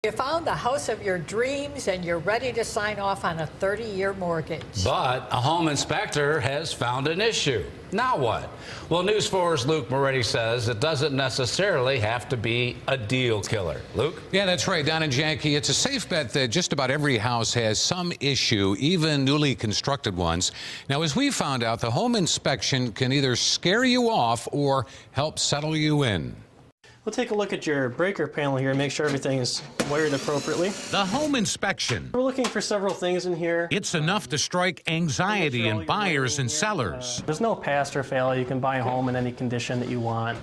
You found the house of your dreams and you're ready to sign off on a 30-year mortgage. But a home inspector has found an issue. Now what? Well, News 4's Luke Moretti says it doesn't necessarily have to be a deal killer. Luke? Yeah, that's right, Don and Jackie. It's a safe bet that just about every house has some issue, even newly constructed ones. Now, as we found out, the home inspection can either scare you off or help settle you in. We'll take a look at your breaker panel here and make sure everything is wired appropriately. The home inspection. We're looking for several things in here. It's enough to strike anxiety in buyers and sellers. There's no pass or fail. You can buy a home in any condition that you want.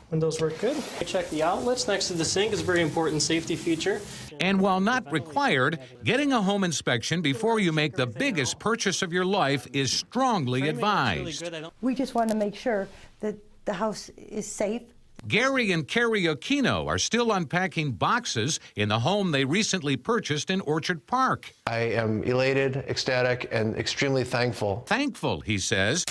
Windows work good. Check the outlets next to the sink is a very important safety feature. And while not required, getting a home inspection before you make the biggest purchase of your life is strongly advised. We just want to make sure that the house is safe. Gary and Carrie Aquino are still unpacking boxes in the home they recently purchased in Orchard Park. I am elated, ecstatic, and extremely thankful. Thankful, he says,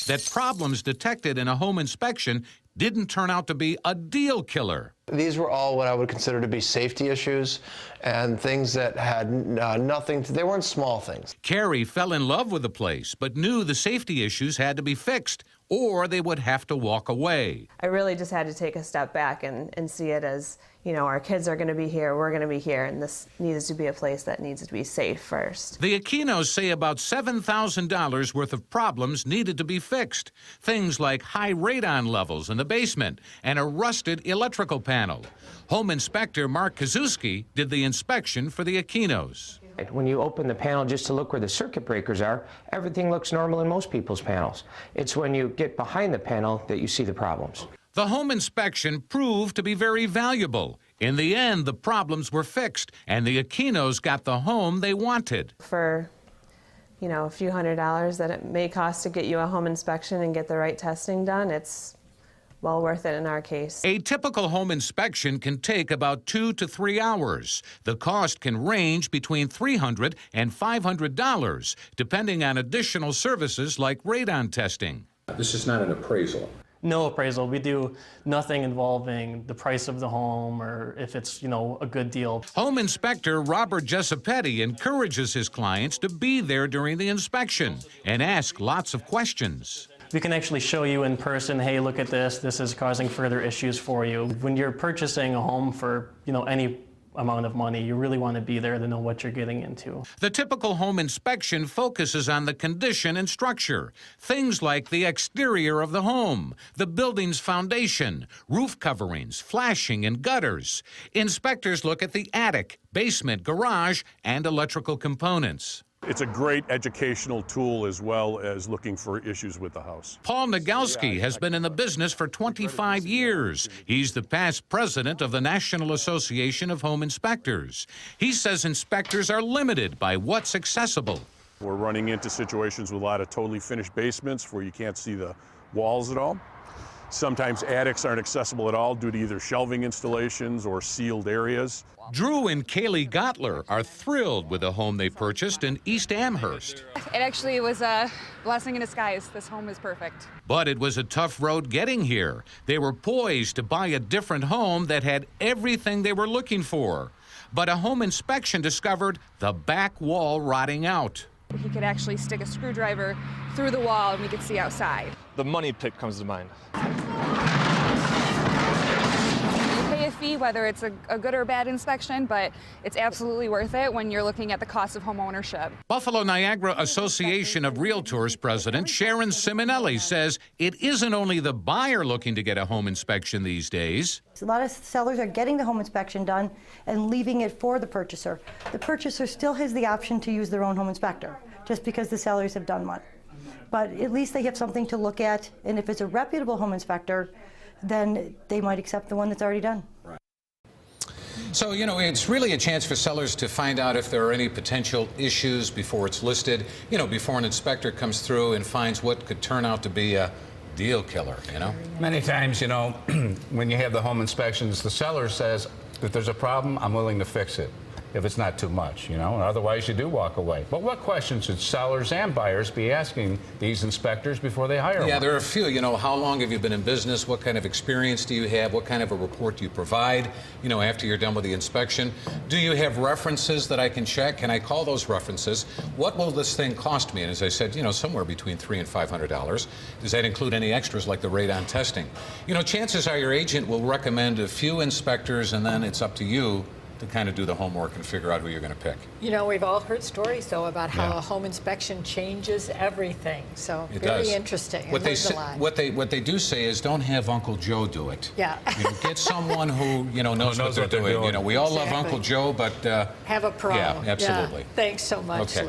that problems detected in a home inspection didn't turn out to be a deal killer. These were all what I would consider to be safety issues and things that had nothing to, they weren't small things. Carrie fell in love with the place, but knew the safety issues had to be fixed, or they would have to walk away. I really just had to take a step back and see it as, you know, our kids are going to be here, we're going to be here, and this needs to be a place that needs to be safe first. The Aquinos say about $7,000 worth of problems needed to be fixed. Things like high radon levels in the basement and a rusted electrical panel. Home inspector Mark Kazuski did the inspection for the Aquinos. When you open the panel just to look where the circuit breakers are, everything looks normal in most people's panels. It's when you get behind the panel that you see the problems. The home inspection proved to be very valuable. In the end, the problems were fixed, and the Aquinos got the home they wanted. For, you know, a few $100s that it may cost to get you a home inspection and get the right testing done, it's well worth it in our case. A typical home inspection can take about 2 to 3 hours. The cost can range between $300 and $500, depending on additional services like radon testing. This is not an appraisal. No appraisal. We do nothing involving the price of the home or if it's, you know, a good deal. Home inspector Robert Giuseppe encourages his clients to be there during the inspection and ask lots of questions. We can actually show you in person, hey, look at this. This is causing further issues for you. When you're purchasing a home for, you know, any amount of money, you really want to be there to know what you're getting into. The typical home inspection focuses on the condition and structure. Things like the exterior of the home, the building's foundation, roof coverings, flashing, and gutters. Inspectors look at the attic, basement, garage, and electrical components. It's a great educational tool as well as looking for issues with the house. Paul Nagalski has been in the business for 25 years. He's the past president of the National Association of Home Inspectors. He says inspectors are limited by what's accessible. We're running into situations with a lot of totally finished basements where you can't see the walls at all. Sometimes attics aren't accessible at all due to either shelving installations or sealed areas. Drew and Kaylee Gottler are thrilled with the home they purchased in East Amherst. It actually was a blessing in disguise. This home is perfect. But it was a tough road getting here. They were poised to buy a different home that had everything they were looking for. But a home inspection discovered the back wall rotting out. He could actually stick a screwdriver through the wall and we could see outside. The money pit comes to mind. You pay a fee whether it's a good or bad inspection, but it's absolutely worth it when you're looking at the cost of home ownership. Buffalo Niagara Association of Realtors president Sharon Simonelli says it isn't only the buyer looking to get a home inspection these days. A lot of sellers are getting the home inspection done and leaving it for the purchaser. The purchaser still has the option to use their own home inspector, just because the sellers have done one. But at least they have something to look at, and if it's a reputable home inspector, then they might accept the one that's already done. So, you know, it's really a chance for sellers to find out if there are any potential issues before it's listed, you know, before an inspector comes through and finds what could turn out to be a deal killer, you know? Many times, you know, when you have the home inspections, the seller says, if there's a problem, I'm willing to fix it. if it's not too much, you know, and otherwise you do walk away. But what questions should sellers and buyers be asking these inspectors before they hire Yeah, one? there are a few. You know, how long have you been in business? What kind of experience do you have? What kind of a report do you provide, you know, after you're done with the inspection? Do you have references that I can check? Can I call those references? What will this thing cost me? And as I said, you know, somewhere between $300 and $500. Does that include any extras like the radon testing? You know, chances are your agent will recommend a few inspectors, and then it's up to you to kind of do the homework and figure out who you're going to pick. You know, we've all heard stories, though, about how Yeah. a home inspection changes everything. So It very does. interesting. I What they learned say, a lot. what they do say is, don't have Uncle Joe do it. Yeah. You know, get someone who, you know, knows what they're doing. You know, we all love Exactly. Uncle Joe, but Have a pro. yeah, absolutely. Thanks so much. Okay.